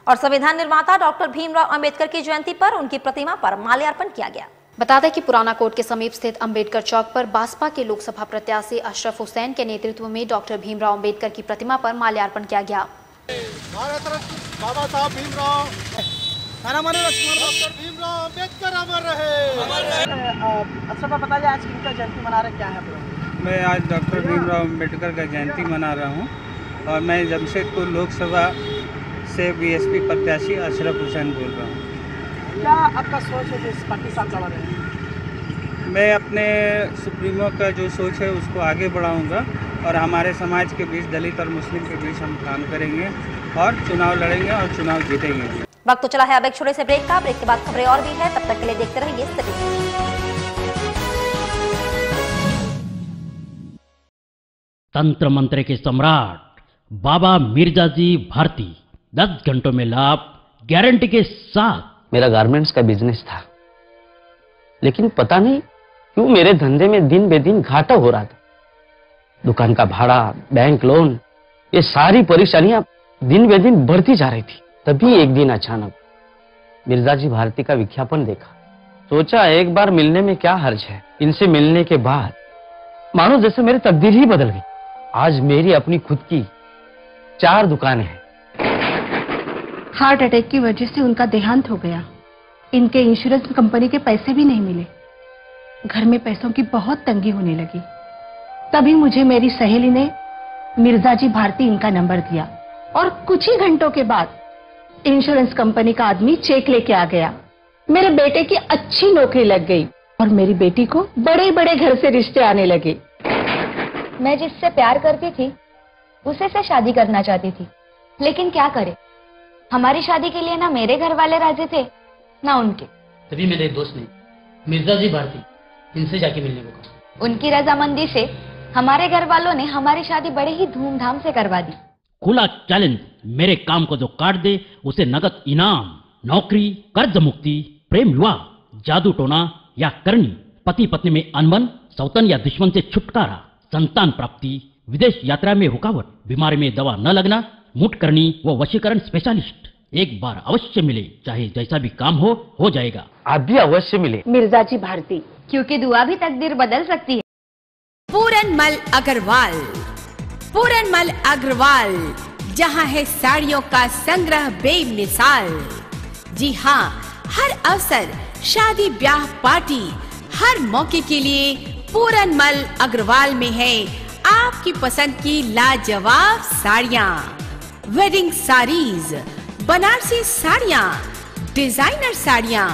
और संविधान निर्माता डॉक्टर भीमराव अंबेडकर की जयंती पर उनकी प्रतिमा पर माल्यार्पण किया गया। बता दें कि पुराना कोर्ट के समीप स्थित अंबेडकर चौक पर बासपा के लोकसभा प्रत्याशी अशरफ हुसैन के नेतृत्व में डॉक्टर भीमराव अंबेडकर की प्रतिमा पर माल्यार्पण किया गया। भारत रत्न बाबा साहब भीमराव, डॉक्टर भीमराव अंबेडकर अमर रहे। अच्छा, बताइए आज किनका जयंती मना रहे, क्या है? मैं आज डॉक्टर भीमराव अंबेडकर का जयंती मना रहा हूँ, और मैं जमशेदपुर लोकसभा से बीएसपी प्रत्याशी अशरफ हुसैन बोल रहा हूँ। क्या आपका सोच है इस पार्टी साथ लड़ा रहे हैं? मैं अपने सुप्रीमो का जो सोच है उसको आगे बढ़ाऊंगा, और हमारे समाज के बीच, दलित और मुस्लिम के बीच हम काम करेंगे और चुनाव लड़ेंगे और चुनाव जीतेंगे। वक्त तो चला है अब एक छोटे से ब्रेक का। ब्रेक के बाद खबरें और भी है, तब तक के लिए देखते रहिए सटीक। तंत्र मंत्र के सम्राट बाबा मिर्जाजी भारती 10 घंटों में लाभ गारंटी के साथ। मेरा गारमेंट्स का बिजनेस था, लेकिन पता नहीं क्यों मेरे धंधे में दिन बे दिन घाटा हो रहा था। दुकान का भाड़ा, बैंक लोन, ये सारी परेशानियां दिन बे दिन बढ़ती जा रही थी। तभी एक दिन अचानक मिर्जाजी भारती का विज्ञापन देखा। सोचा एक बार मिलने में क्या हर्ज है। इनसे मिलने के बाद मानो जैसे मेरी तकदीर ही बदल गई। आज मेरी अपनी खुद की 4 दुकानें हैं। हार्ट अटैक की वजह से उनका देहांत हो गया। इनके इंश्योरेंस कंपनी के पैसे भी नहीं मिले। घर में पैसों की बहुत तंगी होने लगी। तभी मुझे मेरी सहेली ने मिर्जाजी भारती इनका नंबर दिया, और कुछ ही घंटों के बाद इंश्योरेंस कंपनी का आदमी चेक लेके आ गया। मेरे बेटे की अच्छी नौकरी लग गई, और मेरी बेटी को बड़े बड़े घर से रिश्ते आने लगे। मैं जिससे प्यार करती थी उसे से शादी करना चाहती थी, लेकिन क्या करे, हमारी शादी के लिए ना मेरे घर वाले राजी थे ना उनके। तभी मेरे दोस्त ने मिर्जाजी भारती, इनसे जाके मिलने को कहा। उनकी रजामंदी से हमारे घर वालों ने हमारी शादी बड़े ही धूमधाम से करवा दी। खुला चैलेंज, मेरे काम को जो काट दे उसे नगद इनाम, नौकरी, कर्ज मुक्ति, प्रेम विवाह, जादू टोना या करनी, पति पत्नी में अनबन, सौतन या दुश्मन से छुटकारा, संतान प्राप्ति, विदेश यात्रा में रुकावट, बीमारी में दवा न लगना, मुठ करनी व वशीकरण स्पेशलिस्ट, एक बार अवश्य मिले, चाहे जैसा भी काम हो जाएगा। आप भी अवश्य मिले। मिर्जा जी भारती, क्योंकि दुआ भी तकदीर बदल सकती है। पूरनमल अग्रवाल, पूरनमल अग्रवाल, जहां है साड़ियों का संग्रह बेमिसाल। जी हाँ, हर अवसर, शादी, ब्याह, पार्टी, हर मौके के लिए पूरनमल अग्रवाल में है आपकी पसंद की लाजवाब साड़ियाँ। वेडिंग साड़ीज, बनारसी साड़ियाँ, डिजाइनर साड़ियाँ,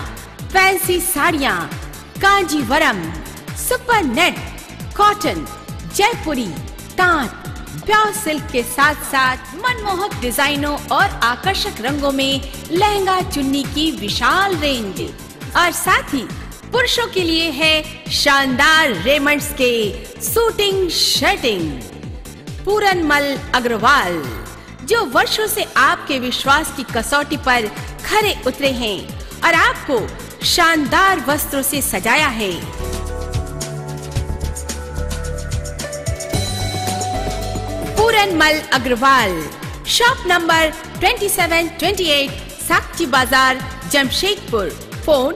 फैंसी साड़ियाँ, कांजीवरम, सुपर नेट, कॉटन, जयपुरी, तांत, प्योर सिल्क के साथ साथ मनमोहक डिजाइनों और आकर्षक रंगों में लहंगा चुन्नी की विशाल रेंज। और साथ ही पुरुषों के लिए है शानदार रेमंड्स के सूटिंग शर्टिंग। पूरनमल अग्रवाल, जो वर्षों से आपके विश्वास की कसौटी पर खरे उतरे हैं और आपको शानदार वस्त्रों से सजाया है। पूरनमल अग्रवाल, शॉप नंबर 2728, साक्ची बाजार, जमशेदपुर। फोन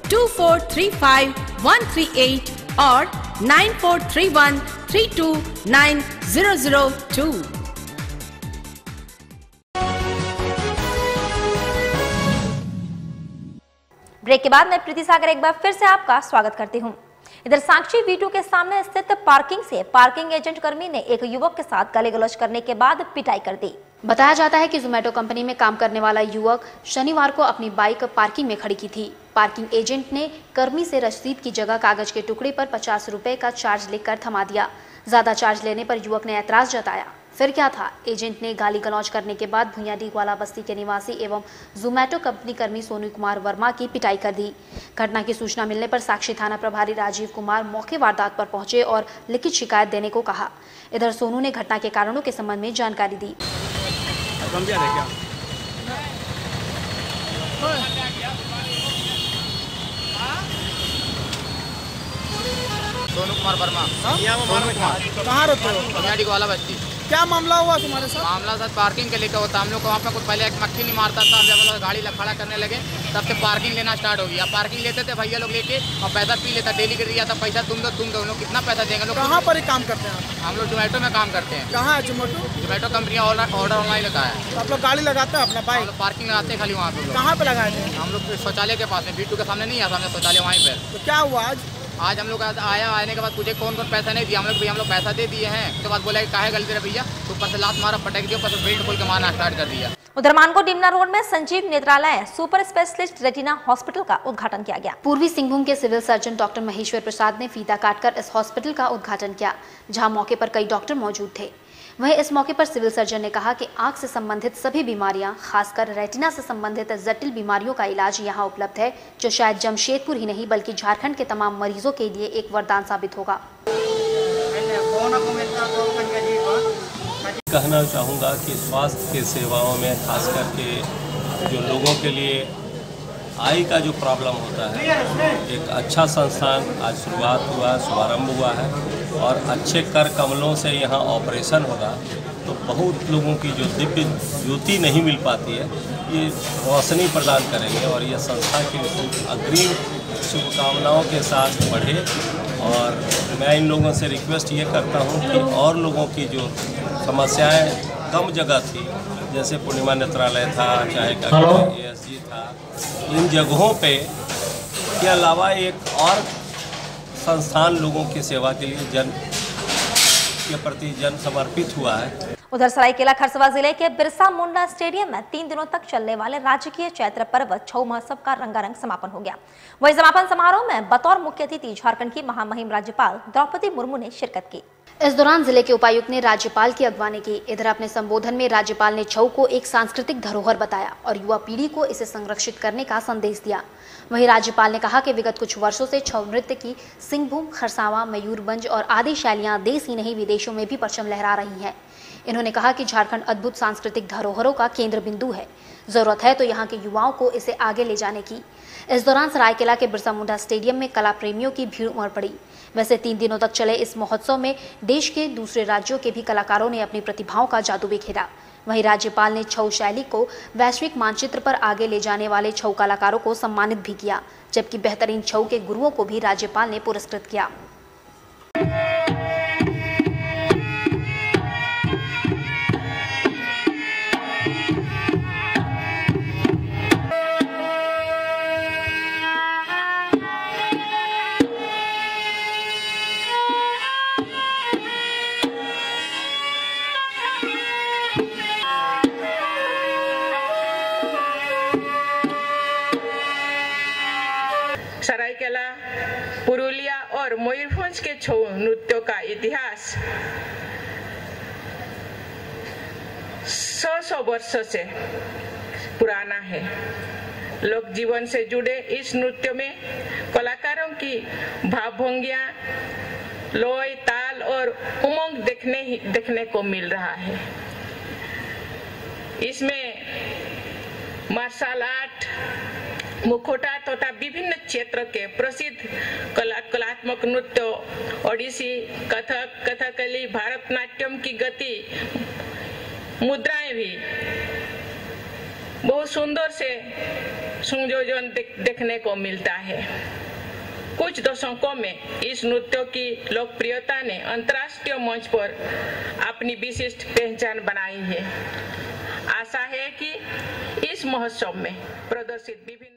2435-138 और 9431329002। ब्रेक के बाद मैं प्रीति सागर एक बार फिर से आपका स्वागत करती हूं। इधर साक्षी V2 के सामने स्थित पार्किंग से पार्किंग एजेंट कर्मी ने एक युवक के साथ गाली गलौज करने के बाद पिटाई कर दी। बताया जाता है कि जोमेटो कंपनी में काम करने वाला युवक शनिवार को अपनी बाइक पार्किंग में खड़ी की थी। पार्किंग एजेंट ने कर्मी से रसीद की जगह कागज के टुकड़े पर 50 रुपए का चार्ज लेकर थमा दिया। ज्यादा चार्ज लेने पर युवक ने ऐतराज जताया। फिर क्या था, एजेंट ने गाली गलौज करने के बाद भुइयाडी ग्वाला बस्ती के निवासी एवं जोमेटो कंपनी कर्मी सोनू कुमार वर्मा की पिटाई कर दी। घटना की सूचना मिलने पर साक्षी थाना प्रभारी राजीव कुमार मौके वारदात पर पहुंचे और लिखित शिकायत देने को कहा। इधर सोनू ने घटना के कारणों के संबंध में जानकारी दी। सोनू कुमार वर्मा। कहाँ रहते हो? भुइयाडी ग्वाला बस्ती। क्या मामला हुआ तुम्हारे साथ? मामला सर पार्किंग के लेकर होता। हम लोग को वहाँ पे कुछ पहले एक मक्खी नहीं मारता था। जब हम लोग गाड़ी खड़ा करने लगे तब से पार्किंग लेना स्टार्ट हो गया। पार्किंग लेते थे भैया लोग लेके और पैसा पी लेता, डेली कर दिया था पैसा तुम दो हम लोग कितना पैसा देंगे लोग। कहाँ पर काम करते हैं? हम लोग जोमेटो में काम करते हैं। कहाँ है Zomato? Zomato company order online होता है। आप लोग गाड़ी लगाते हैं अपना बाइक? पार्किंग लगाते हैं खाली वहाँ पे। कहाँ पे लगाए थे? हम लोग शौचालय के पास में, V2 के सामने नहीं है, सामने शौचालय वहीं पर। तो क्या हुआ आज हम लोग आने के बाद पूछे कौन पैसा नहीं दिया। हम लोग भैया हम लोग पैसा दे दिए हैं। उसके बाद बोला कि काहे गलती है भैया, तो ऊपर से लात मारा, पटक दिया, ऊपर से बेल्ट खोल के मारना स्टार्ट कर दिया। उधर मानको डिमना रोड में संजीव नेत्रालय सुपर स्पेशलिस्ट रेटिना हॉस्पिटल का उद्घाटन किया गया। पूर्वी सिंहभूम के सिविल सर्जन डॉक्टर महेश्वर प्रसाद ने फीता काटकर इस हॉस्पिटल का उद्घाटन किया, जहां मौके पर कई डॉक्टर मौजूद थे। वहीं इस मौके पर सिविल सर्जन ने कहा कि आंख से संबंधित सभी बीमारियां, खासकर रेटिना से संबंधित जटिल बीमारियों का इलाज यहां उपलब्ध है, जो शायद जमशेदपुर ही नहीं बल्कि झारखंड के तमाम मरीजों के लिए एक वरदान साबित होगा। कहना चाहूँगा कि स्वास्थ्य के सेवाओं में खास करके जो लोगों के लिए आई का जो प्रॉब्लम होता है, एक अच्छा संस्थान आज शुरुआत हुआ, शुभारंभ हुआ है और अच्छे कर कमलों से यहाँ ऑपरेशन होगा तो बहुत लोगों की जो दिव्य ज्योति नहीं मिल पाती है, ये रोशनी प्रदान करेंगे और ये संस्था की अग्रिम शुभकामनाओं के साथ बढ़े। और मैं इन लोगों से रिक्वेस्ट ये करता हूँ कि और लोगों की जो समस्याएं कम जगह थी, जैसे पूर्णिमा नेत्रालय था, चाहे ASG था, इन जगहों पे के अलावा एक और संस्थान लोगों की सेवा के लिए जन के प्रति जन समर्पित हुआ है। उधर सरायकेला खरसावां जिले के बिरसा मुंडा स्टेडियम में 3 दिनों तक चलने वाले राजकीय चैत्र पर्व छऊ महोत्सव का रंगारंग समापन हो गया। वहीं समापन समारोह में बतौर मुख्य अतिथि झारखंड की महामहिम राज्यपाल द्रौपदी मुर्मू ने शिरकत की। इस दौरान जिले के उपायुक्त ने राज्यपाल की अगवानी की। इधर अपने संबोधन में राज्यपाल ने छऊ को एक सांस्कृतिक धरोहर बताया और युवा पीढ़ी को इसे संरक्षित करने का संदेश दिया। वहीं राज्यपाल ने कहा कि विगत कुछ वर्षों से छऊ नृत्य की सिंहभूम, खरसावां, मयूरभंज और आदि शैलियां देश ही नहीं विदेशों में भी परचम लहरा रही हैं। इन्होंने कहा कि झारखंड अद्भुत सांस्कृतिक धरोहरों का केंद्र बिंदु है। जरूरत है तो यहाँ के युवाओं को इसे आगे ले जाने की। इस दौरान सरायकेला के बिरसा मुंडा स्टेडियम में कला प्रेमियों की भीड़ उमड़ पड़ी। वैसे 3 दिनों तक चले इस महोत्सव में देश के दूसरे राज्यों के भी कलाकारों ने अपनी प्रतिभाओं का जादू बिखेरा। वहीं राज्यपाल ने छऊ शैली को वैश्विक मानचित्र पर आगे ले जाने वाले छऊ कलाकारों को सम्मानित भी किया, जबकि बेहतरीन छऊ के गुरुओं को भी राज्यपाल ने पुरस्कृत किया। सरायकेला, पुरुलिया और मयूरभंज के छऊ नृत्यों का इतिहास 100 वर्षों से पुराना है। लोक जीवन से जुड़े इस नृत्य में कलाकारों की भावभंगियां, लय, ताल और उमंग देखने को मिल रहा है। इसमें मार्शल आर्ट, मुखौटा तथा विभिन्न क्षेत्र के प्रसिद्ध कलात्मक नृत्य, ओडिसी, कथक, कथकली, भारतनाट्यम की गति, मुद्राएं भी बहुत सुंदर से संयोजन देखने को मिलता है। कुछ दशकों में इस नृत्य की लोकप्रियता ने अंतर्राष्ट्रीय मंच पर अपनी विशिष्ट पहचान बनाई है। आशा है कि इस महोत्सव में प्रदर्शित विभिन्न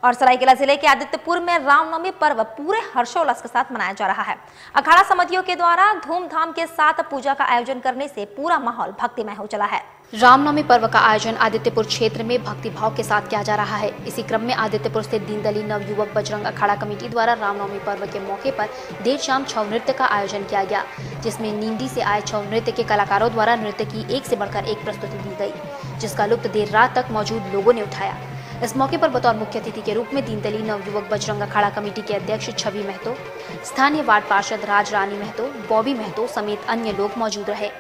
और सरायकेला जिले के आदित्यपुर में रामनवमी पर्व पूरे हर्षोल्लास के साथ मनाया जा रहा है। अखाड़ा समितियों के द्वारा धूमधाम के साथ पूजा का आयोजन करने से पूरा माहौल भक्तिमय हो चला है। रामनवमी पर्व का आयोजन आदित्यपुर क्षेत्र में भक्तिभाव के साथ किया जा रहा है। इसी क्रम में आदित्यपुर स्थित दीनदली नवयुवक बजरंग अखाड़ा कमेटी द्वारा रामनवमी पर्व के मौके पर देर शाम छऊ नृत्य का आयोजन किया गया, जिसमें नींदी से आए छऊ नृत्य के कलाकारों द्वारा नृत्य की एक से बढ़कर एक प्रस्तुति दी गई, जिसका लुत्फ देर रात तक मौजूद लोगों ने उठाया। इस मौके पर बतौर मुख्य अतिथि के रूप में दीनदली नवयुवक बजरंग अखाड़ा कमेटी के अध्यक्ष छवि महतो, स्थानीय वार्ड पार्षद राज रानी महतो, बॉबी महतो समेत अन्य लोग मौजूद रहे।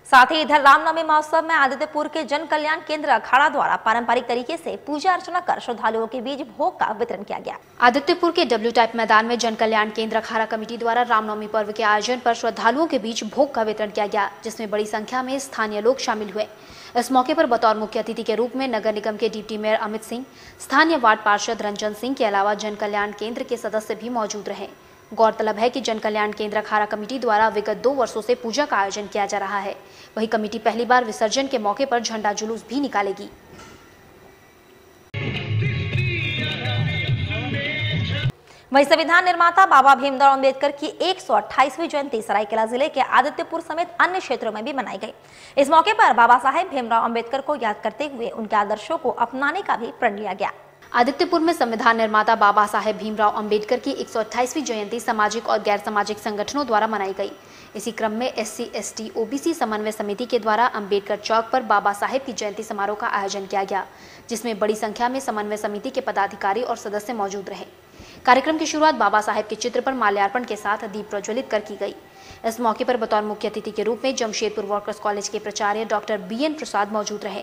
साथ ही इधर रामनवमी महोत्सव में आदित्यपुर के जन कल्याण केंद्र अखाड़ा द्वारा पारंपरिक तरीके से पूजा अर्चना कर श्रद्धालुओं के बीच भोग का वितरण किया गया। आदित्यपुर के डब्ल्यू टाइप मैदान में जन कल्याण केंद्र अखाड़ा कमेटी द्वारा रामनवमी पर्व के आयोजन पर श्रद्धालुओं के बीच भोग का वितरण किया गया, जिसमें बड़ी संख्या में स्थानीय लोग शामिल हुए। इस मौके पर बतौर मुख्य अतिथि के रूप में नगर निगम के डिप्टी मेयर अमित सिंह, स्थानीय वार्ड पार्षद रंजन सिंह के अलावा जन कल्याण केंद्र के सदस्य भी मौजूद रहे। गौरतलब है कि जन कल्याण केंद्र अखाड़ा कमेटी द्वारा विगत 2 वर्षों से पूजा का आयोजन किया जा रहा है। वही कमेटी पहली बार विसर्जन के मौके पर झंडा जुलूस भी निकालेगी। वहीं संविधान निर्माता बाबा भीमराव अंबेडकर की 128वीं जयंती सरायकेला जिले के आदित्यपुर समेत अन्य क्षेत्रों में भी मनाई गई। इस मौके पर बाबा साहेब भीमराव अंबेडकर को याद करते हुए उनके आदर्शों को अपनाने का भी प्रण लिया गया। आदित्यपुर में संविधान निर्माता बाबा साहेब भीमराव अंबेडकर की 128वीं जयंती सामाजिक और गैर सामाजिक संगठनों द्वारा मनाई गई। इसी क्रम में SC/ST OBC समन्वय समिति के द्वारा अंबेडकर चौक पर बाबा साहेब की जयंती समारोह का आयोजन किया गया, जिसमें बड़ी संख्या में समन्वय समिति के पदाधिकारी और सदस्य मौजूद रहे। कार्यक्रम की शुरुआत बाबा साहेब के चित्र पर माल्यार्पण के साथ दीप प्रज्वलित कर की गई। इस मौके पर बतौर मुख्य अतिथि के रूप में जमशेदपुर वर्कर्स कॉलेज के प्राचार्य डॉक्टर BN प्रसाद मौजूद रहे।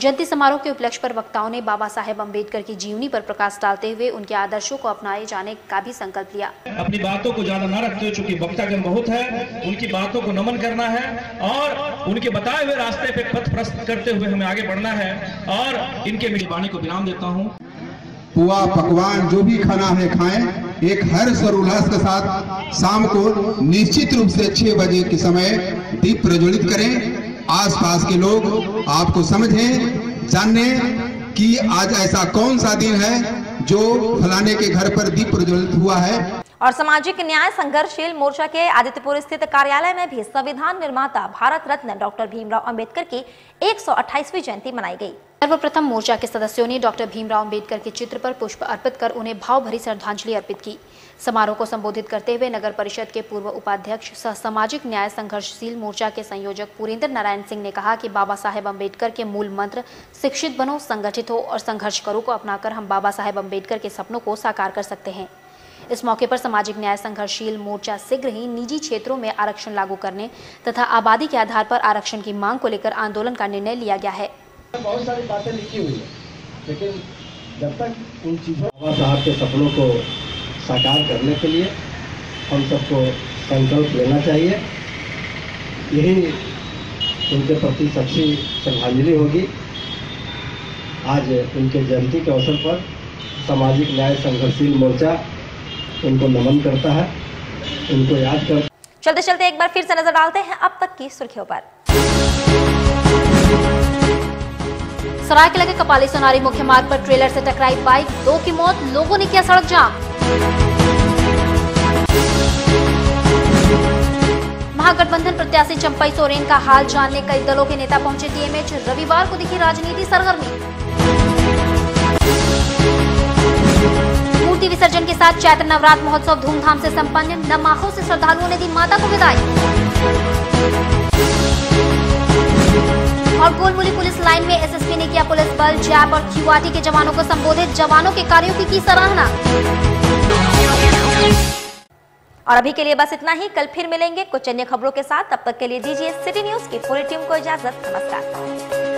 जयंती समारोह के उपलक्ष्य पर वक्ताओं ने बाबा साहेब अंबेडकर की जीवनी पर प्रकाश डालते हुए उनके आदर्शों को अपनाए जाने का भी संकल्प लिया। अपनी बातों को ज्यादा न रखते हुए, चूंकि वक्तागण बहुत है, उनकी बातों को नमन करना है और उनके बताए हुए रास्ते पे पथ प्रस्त करते हुए हमें आगे बढ़ना है। और इनके मेजबानी को विराम देता हूँ। पुआ पकवान जो भी खाना है खाएं, एक हर्ष और उल्लास के साथ शाम को निश्चित रूप से 6 बजे के समय दीप प्रज्वलित करें। आसपास के लोग आपको समझें, जाने कि आज ऐसा कौन सा दिन है जो फलाने के घर पर दीप प्रज्वलित हुआ है। और सामाजिक न्याय संघर्षशील मोर्चा के आदित्यपुर स्थित कार्यालय में भी संविधान निर्माता भारत रत्न डॉक्टर भीमराव अंबेडकर की 128वीं जयंती मनाई गई। सर्वप्रथम मोर्चा के सदस्यों ने डॉक्टर भीमराव अंबेडकर के चित्र पर पुष्प अर्पित कर उन्हें भावभरी श्रद्धांजलि अर्पित की। समारोह को संबोधित करते हुए नगर परिषद के पूर्व उपाध्यक्ष सह सामाजिक न्याय संघर्षशील मोर्चा के संयोजक पुरेंद्र नारायण सिंह ने कहा कि बाबा साहेब अंबेडकर के मूल मंत्र शिक्षित बनो, संगठित हो और संघर्ष करो को अपनाकर हम बाबा साहेब अंबेडकर के सपनों को साकार कर सकते हैं। इस मौके पर सामाजिक न्याय संघर्षशील मोर्चा शीघ्र ही निजी क्षेत्रों में आरक्षण लागू करने तथा आबादी के आधार पर आरक्षण की मांग को लेकर आंदोलन का निर्णय लिया गया है। बहुत सारी बातें लिखी हुई है, लेकिन जब तक उन चीजों बाबा साहब के सपनों को साकार करने के लिए हम सबको संकल्प लेना चाहिए। यही उनके प्रति सच्ची श्रद्धांजलि होगी। आज उनके जयंती के अवसर पर सामाजिक न्याय संघर्षशील मोर्चा उनको नमन करता है, उनको याद करता है। चलते चलते एक बार फिर से नजर डालते हैं अब तक की सुर्खियों पर। सरायकेला के कपाली सोनारी मुख्य मार्ग पर ट्रेलर से टकराई बाइक, 2 की मौत, लोगों ने किया सड़क जाम। महागठबंधन प्रत्याशी चंपई सोरेन का हाल जानने कई दलों के नेता पहुंचे डीएमएच। रविवार को दिखी राजनीति सरगर्मी। मूर्ति विसर्जन के साथ चैत्र नवरात्र महोत्सव धूमधाम से संपन्न। नमाहों से श्रद्धालुओं ने दी माता को विदाई। और गोलमुली पुलिस लाइन में एसएसपी ने किया पुलिस बल, जैप और क्यूआरटी के जवानों को संबोधित। जवानों के कार्यों की सराहना। और अभी के लिए बस इतना ही। कल फिर मिलेंगे कुछ अन्य खबरों के साथ। तब तक के लिए दीजिए सिटी न्यूज की पूरी टीम को इजाजत। नमस्कार।